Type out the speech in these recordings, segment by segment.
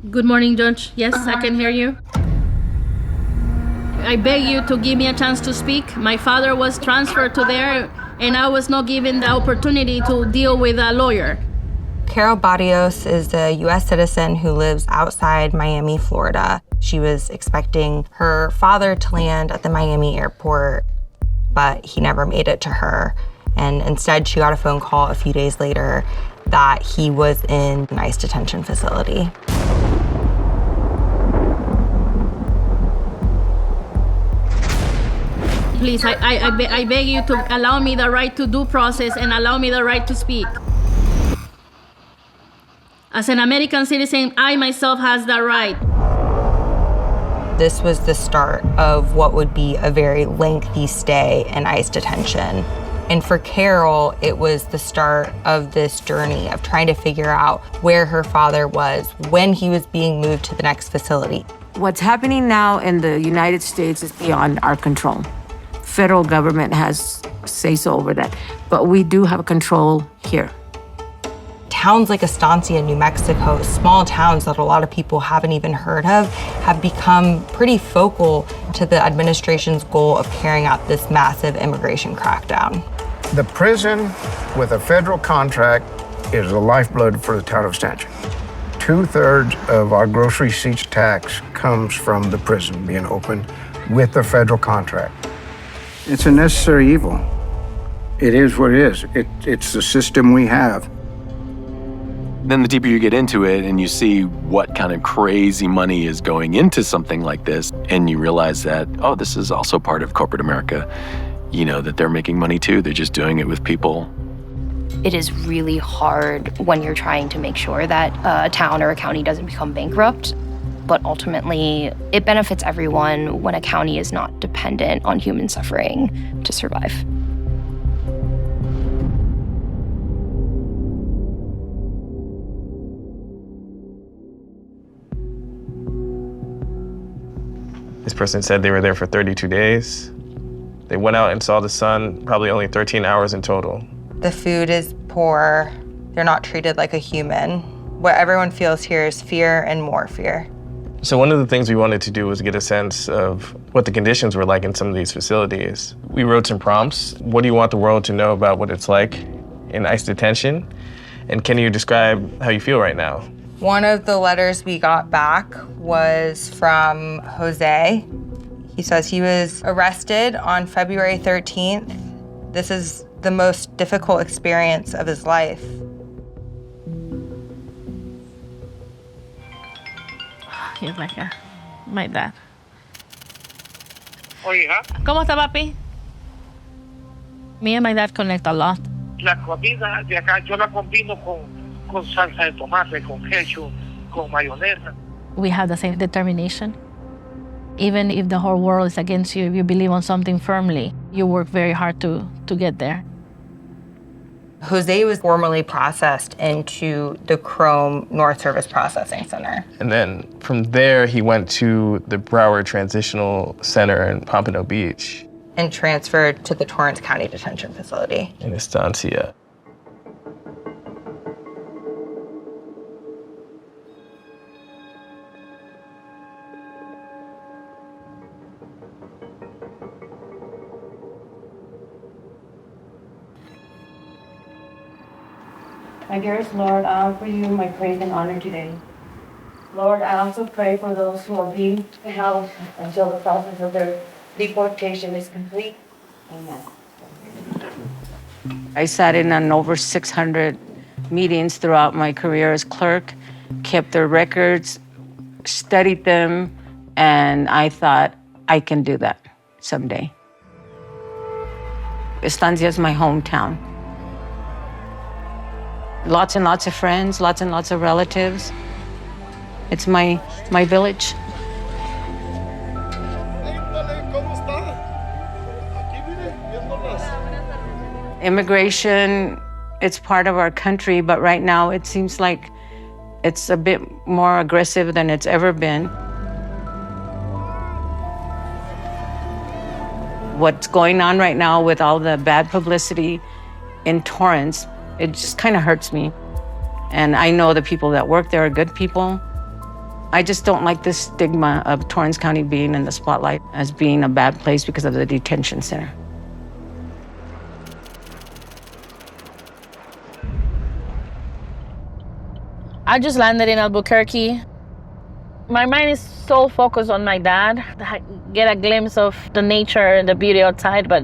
Good morning, Judge. Yes, I can hear you. I beg you to give me a chance to speak. My father was transferred to there, and I was not given the opportunity to deal with a lawyer. Carol Barrios is a U.S. citizen who lives outside Miami, Florida. She was expecting her father to land at the Miami airport, but he never made it to her. And instead, she got a phone call a few days later that he was in an ICE detention facility. Please, I beg you to allow me the right to due process and allow me the right to speak. As an American citizen, I myself has that right. This was the start of what would be a very lengthy stay in ICE detention. And for Carol, it was the start of this journey of trying to figure out where her father was when he was being moved to the next facility. What's happening now in the United States is beyond our control. Federal government has say-so over that, but we do have control here. Towns like Estancia, New Mexico, small towns that a lot of people haven't even heard of, have become pretty focal to the administration's goal of carrying out this massive immigration crackdown. The prison with a federal contract is the lifeblood for the town of Estancia. 2/3 of our gross receipts tax comes from the prison being open with the federal contract. It's a necessary evil. It is what it is. It's the system we have. Then the deeper you get into it and you see what kind of crazy money is going into something like this, and you realize that, oh, this is also part of corporate America. You know that they're making money too. They're just doing it with people. It is really hard when you're trying to make sure that a town or a county doesn't become bankrupt. But ultimately, it benefits everyone when a county is not dependent on human suffering to survive. This person said they were there for 32 days. They went out and saw the sun, probably only 13 hours in total. The food is poor. They're not treated like a human. What everyone feels here is fear and more fear. So one of the things we wanted to do was get a sense of what the conditions were like in some of these facilities. We wrote some prompts. What do you want the world to know about what it's like in ICE detention? And can you describe how you feel right now? One of the letters we got back was from Jose. He says he was arrested on February 13th. This is the most difficult experience of his life. He's like my dad. Oye, hija, ¿Cómo está, papi? Me and my dad connect a lot. la comida de acá yo la combino con salsa de tomate, con ketchup, con mayonesa. We have the same determination. Even if the whole world is against you, if you believe on something firmly, you work very hard to get there. Jose was formally processed into the Chrome North Service Processing Center. And then from there, he went to the Broward Transitional Center in Pompano Beach. And transferred to the Torrance County Detention Facility. In Estancia. My dearest Lord, I offer you my praise and honor today. Lord, I also pray for those who are being held until the process of their deportation is complete. Amen. I sat in on over 600 meetings throughout my career as clerk, kept their records, studied them, and I thought, I can do that someday. Estancia is my hometown. Lots and lots of friends, lots and lots of relatives. It's my village. Immigration, it's part of our country, but right now it seems like it's a bit more aggressive than it's ever been. What's going on right now with all the bad publicity in Torrance, it just kind of hurts me. And I know the people that work there are good people, I just don't like this stigma of Torrance County being in the spotlight as being a bad place because of the detention center. I just landed in Albuquerque. My mind is so focused on my dad. I get a glimpse of the nature and the beauty outside, but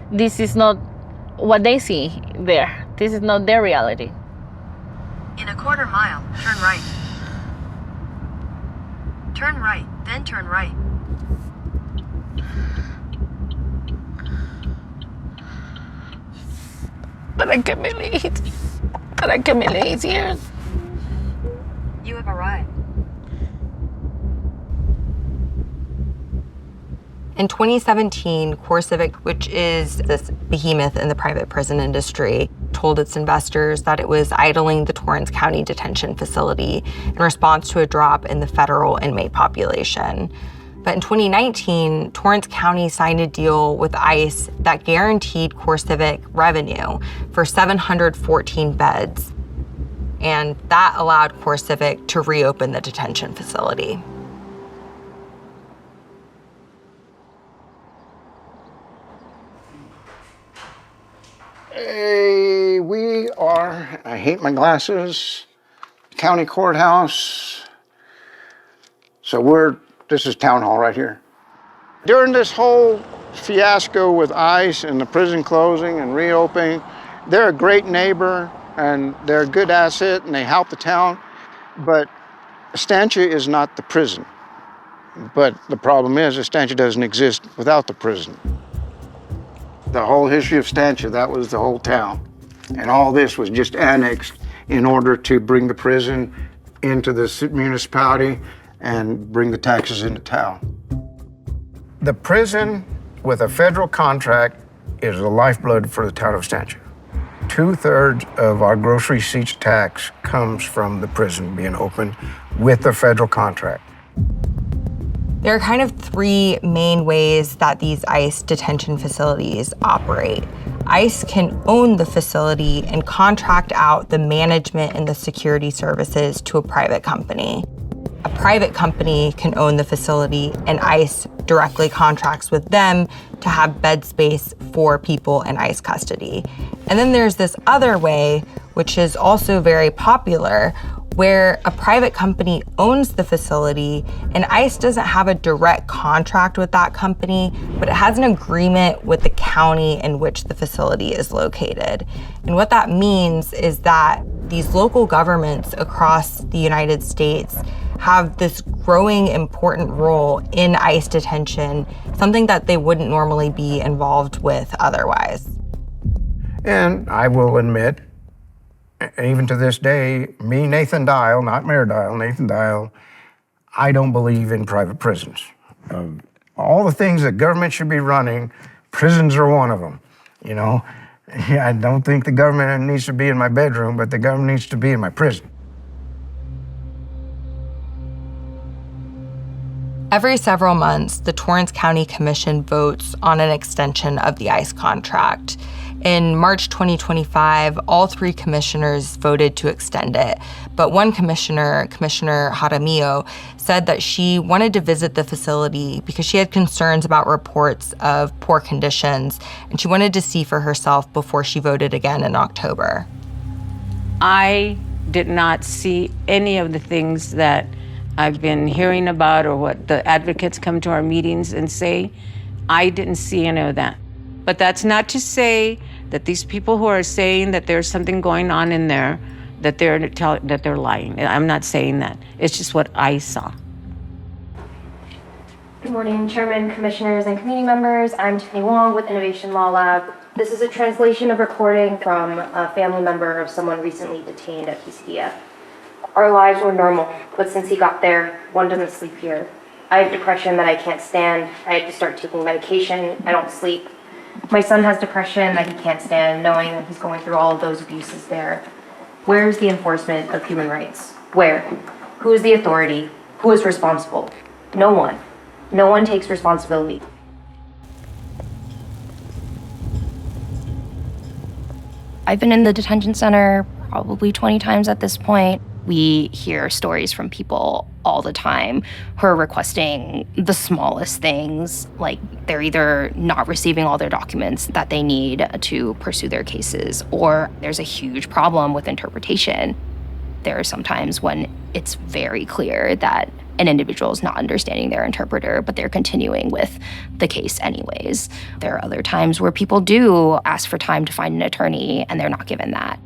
this is not what they see there. This is not their reality. In a quarter mile, turn right. Turn right, then turn right. But I can't believe here. You have arrived. In 2017, CoreCivic, which is this behemoth in the private prison industry, told its investors that it was idling the Torrance County detention facility in response to a drop in the federal inmate population. But in 2019, Torrance County signed a deal with ICE that guaranteed CoreCivic revenue for 714 beds. And that allowed CoreCivic to reopen the detention facility. Hey, we are, I hate my glasses, county courthouse. So this is town hall right here. During this whole fiasco with ICE and the prison closing and reopening, they're a great neighbor and they're a good asset and they help the town, but Estancia is not the prison. But the problem is Estancia doesn't exist without the prison. The whole history of Estancia, that was the whole town. And all this was just annexed in order to bring the prison into the municipality and bring the taxes into town. The prison with a federal contract is the lifeblood for the town of Estancia. 2/3 of our gross receipts tax comes from the prison being open with the federal contract. There are kind of three main ways that these ICE detention facilities operate. ICE can own the facility and contract out the management and the security services to a private company. A private company can own the facility and ICE directly contracts with them to have bed space for people in ICE custody. And then there's this other way, which is also very popular, where a private company owns the facility and ICE doesn't have a direct contract with that company, but it has an agreement with the county in which the facility is located. And what that means is that these local governments across the United States have this growing important role in ICE detention, something that they wouldn't normally be involved with otherwise. And I will admit, even to this day, me, Nathan Dial, not Mayor Dial, Nathan Dial, I don't believe in private prisons. All the things that government should be running, prisons are one of them, you know? I don't think the government needs to be in my bedroom, but the government needs to be in my prison. Every several months, the Torrance County Commission votes on an extension of the ICE contract. In March 2025, all three commissioners voted to extend it. But one commissioner, Commissioner Jaramillo, said that she wanted to visit the facility because she had concerns about reports of poor conditions, and she wanted to see for herself before she voted again in October. I did not see any of the things that I've been hearing about or what the advocates come to our meetings and say. I didn't see any of that. But that's not to say that these people who are saying that there's something going on in there, that they're lying. I'm not saying that. It's just what I saw. Good morning, Chairman, Commissioners, and community members. I'm Tiffany Wong with Innovation Law Lab. This is a translation of recording from a family member of someone recently detained at PCDF. Our lives were normal, but since he got there, one doesn't sleep here. I have depression that I can't stand. I had to start taking medication. I don't sleep. My son has depression that he can't stand, knowing that he's going through all of those abuses there. Where is the enforcement of human rights? Where? Who is the authority? Who is responsible? No one. No one takes responsibility. I've been in the detention center probably 20 times at this point. We hear stories from people all the time who are requesting the smallest things, like they're either not receiving all their documents that they need to pursue their cases, or there's a huge problem with interpretation. There are some times when it's very clear that an individual is not understanding their interpreter, but they're continuing with the case anyways. There are other times where people do ask for time to find an attorney and they're not given that.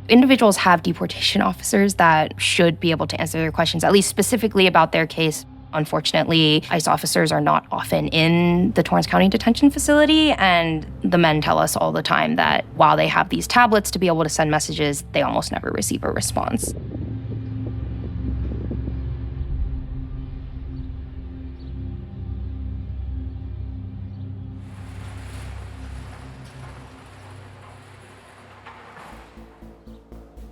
Individuals have deportation officers that should be able to answer their questions, at least specifically about their case. Unfortunately, ICE officers are not often in the Torrance County Detention Facility, and the men tell us all the time that while they have these tablets to be able to send messages, they almost never receive a response.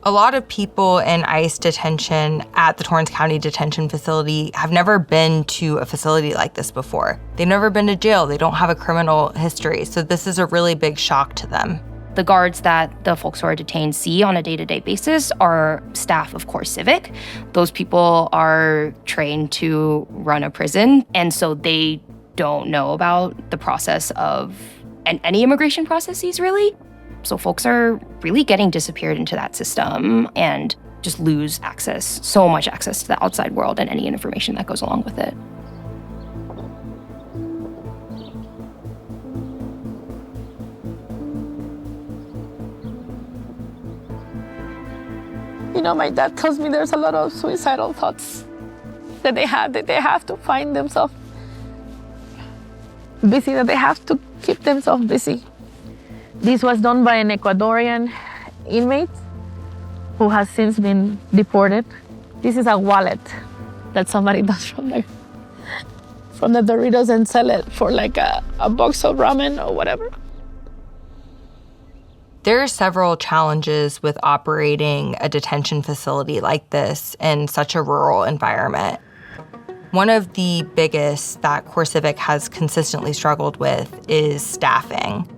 A lot of people in ICE detention at the Torrance County Detention Facility have never been to a facility like this before. They've never been to jail. They don't have a criminal history. So this is a really big shock to them. The guards that the folks who are detained see on a day-to-day basis are staff of Core Civic. Those people are trained to run a prison, and so they don't know about the process of any immigration processes, really. So folks are really getting disappeared into that system and just lose access, so much access to the outside world and any information that goes along with it. You know, my dad tells me there's a lot of suicidal thoughts that they have to find themselves busy, that they have to keep themselves busy. This was done by an Ecuadorian inmate who has since been deported. This is a wallet that somebody does from the Doritos and sell it for like a box of ramen or whatever. There are several challenges with operating a detention facility like this in such a rural environment. One of the biggest that Core Civic has consistently struggled with is staffing.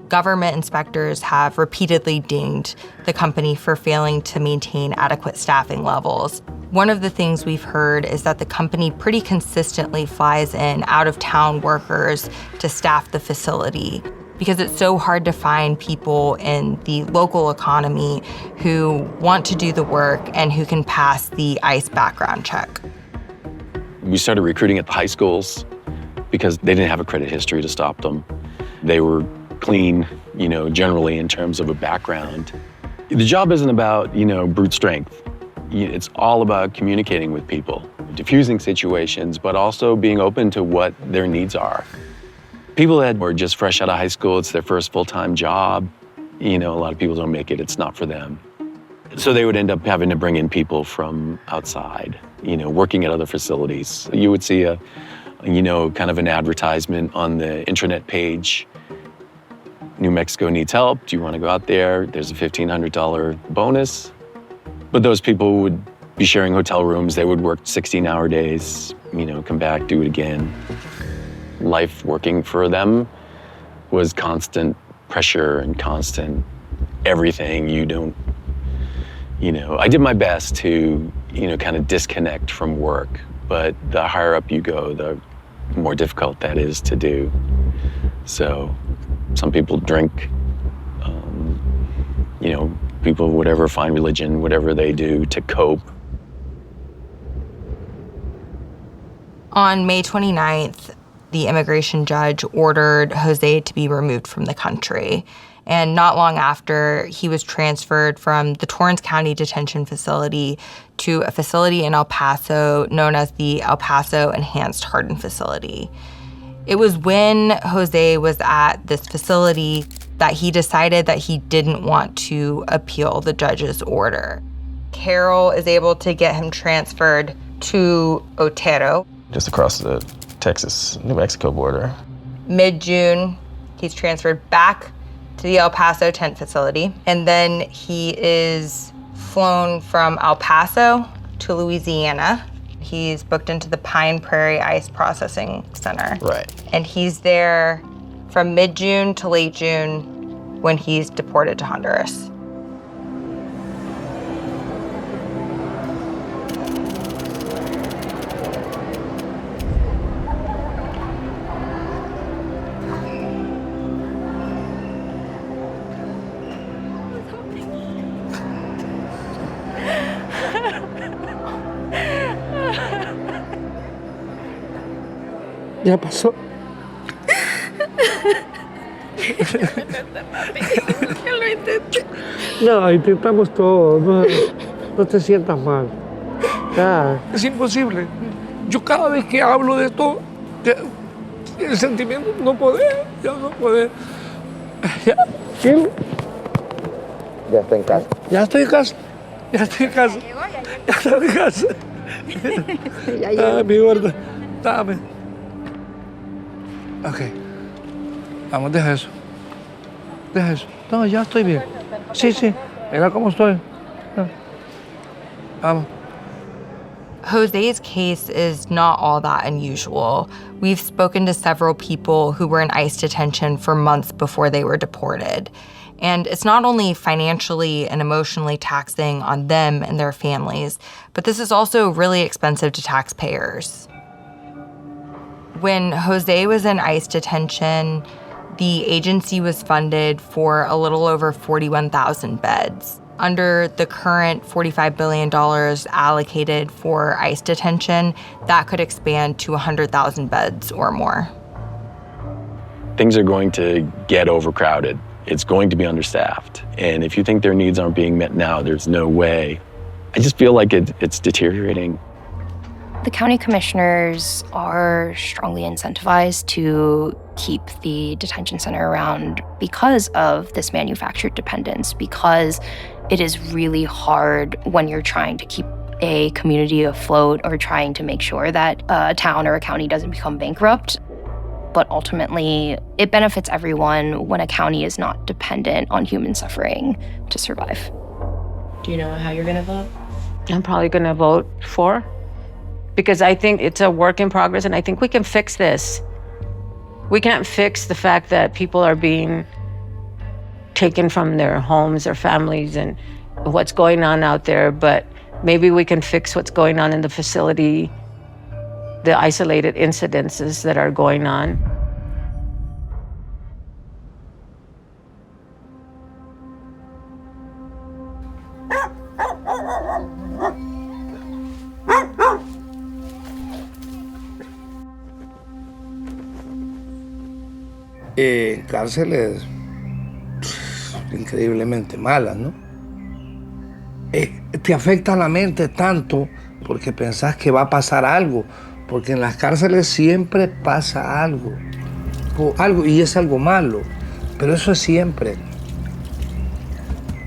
Government inspectors have repeatedly dinged the company for failing to maintain adequate staffing levels. One of the things we've heard is that the company pretty consistently flies in out-of-town workers to staff the facility because it's so hard to find people in the local economy who want to do the work and who can pass the ICE background check. We started recruiting at the high schools because they didn't have a credit history to stop them. They were clean, generally in terms of a background. The job isn't about, brute strength. It's all about communicating with people, diffusing situations, but also being open to what their needs are. People that were just fresh out of high school, it's their first full-time job. A lot of people don't make it, it's not for them. So they would end up having to bring in people from outside, working at other facilities. You would see kind of an advertisement on the intranet page. New Mexico needs help. Do you want to go out there? There's a $1,500 bonus. But those people would be sharing hotel rooms. They would work 16-hour days, come back, do it again. Life working for them was constant pressure and constant everything. I did my best to, kind of disconnect from work. But the higher up you go, the more difficult that is to do. So some people drink, people, whatever, find religion, whatever they do to cope. On May 29th, the immigration judge ordered Jose to be removed from the country. And not long after, he was transferred from the Torrance County Detention Facility to a facility in El Paso known as the El Paso Enhanced Hardened Facility. It was when Jose was at this facility that he decided that he didn't want to appeal the judge's order. Carol is able to get him transferred to Otero. Just across the Texas-New Mexico border. Mid-June, he's transferred back to the El Paso tent facility. And then he is flown from El Paso to Louisiana. He's booked into the Pine Prairie ICE Processing Center. Right. And he's there from mid-June to late June when he's deported to Honduras. Ya pasó. Lo intenté. No, intentamos todo. No te sientas mal. Ya. Es imposible. Yo cada vez que hablo de esto, el sentimiento no poder, ya no poder. Ya, ¿quién? Ya está en casa. Ya estoy en casa. Ya estoy en casa. Ya estoy en casa. Mi gorda. Dame. Ok. Vamos, deja eso. Deja eso. No, ya estoy bien. Sí, sí. Mira cómo estoy. Vamos. Jose's case is not all that unusual. We've spoken to several people who were in ICE detention for months before they were deported. And it's not only financially and emotionally taxing on them and their families, but this is also really expensive to taxpayers. When Jose was in ICE detention, the agency was funded for a little over 41,000 beds. Under the current $45 billion allocated for ICE detention, that could expand to 100,000 beds or more. Things are going to get overcrowded. It's going to be understaffed. And if you think their needs aren't being met now, there's no way. I just feel like it's deteriorating. The county commissioners are strongly incentivized to keep the detention center around because of this manufactured dependence, because it is really hard when you're trying to keep a community afloat or trying to make sure that a town or a county doesn't become bankrupt. But ultimately, it benefits everyone when a county is not dependent on human suffering to survive. Do you know how you're gonna vote? I'm probably going to vote for, because I think it's a work in progress, and I think we can fix this. We can't fix the fact that people are being taken from their homes, their families, and what's going on out there, but maybe we can fix what's going on in the facility, the isolated incidences that are going on. Cárceles increíblemente malas, ¿no? Te afecta la mente tanto porque pensás que va a pasar algo, porque en las cárceles siempre pasa algo, y es algo malo, pero eso es siempre.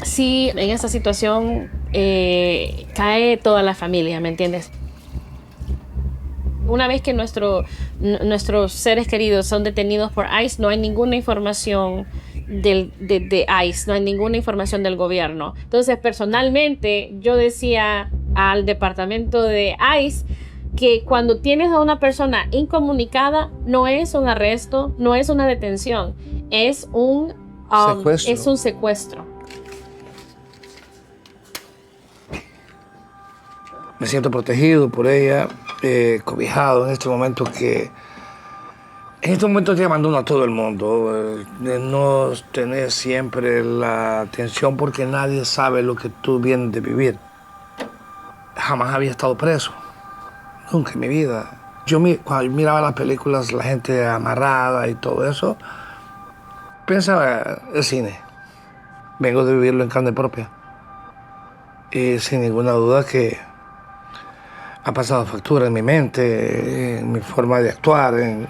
Sí, en esa situación cae toda la familia, ¿me entiendes? Una vez que nuestros seres queridos son detenidos por ICE, no hay ninguna información de ICE, no hay ninguna información del gobierno. Entonces, personalmente, yo decía al departamento de ICE que cuando tienes a una persona incomunicada, no es un arresto, no es una detención, es un secuestro. Me siento protegido por ella, cobijado en este momento te abandono a todo el mundo. No tener siempre la atención porque nadie sabe lo que tú vienes de vivir. Jamás había estado preso, nunca en mi vida. Cuando miraba las películas, la gente amarrada y todo eso, pensaba, el cine. Vengo de vivirlo en carne propia. Y sin ninguna duda que ha pasado factura en mi mente, en mi forma de actuar, en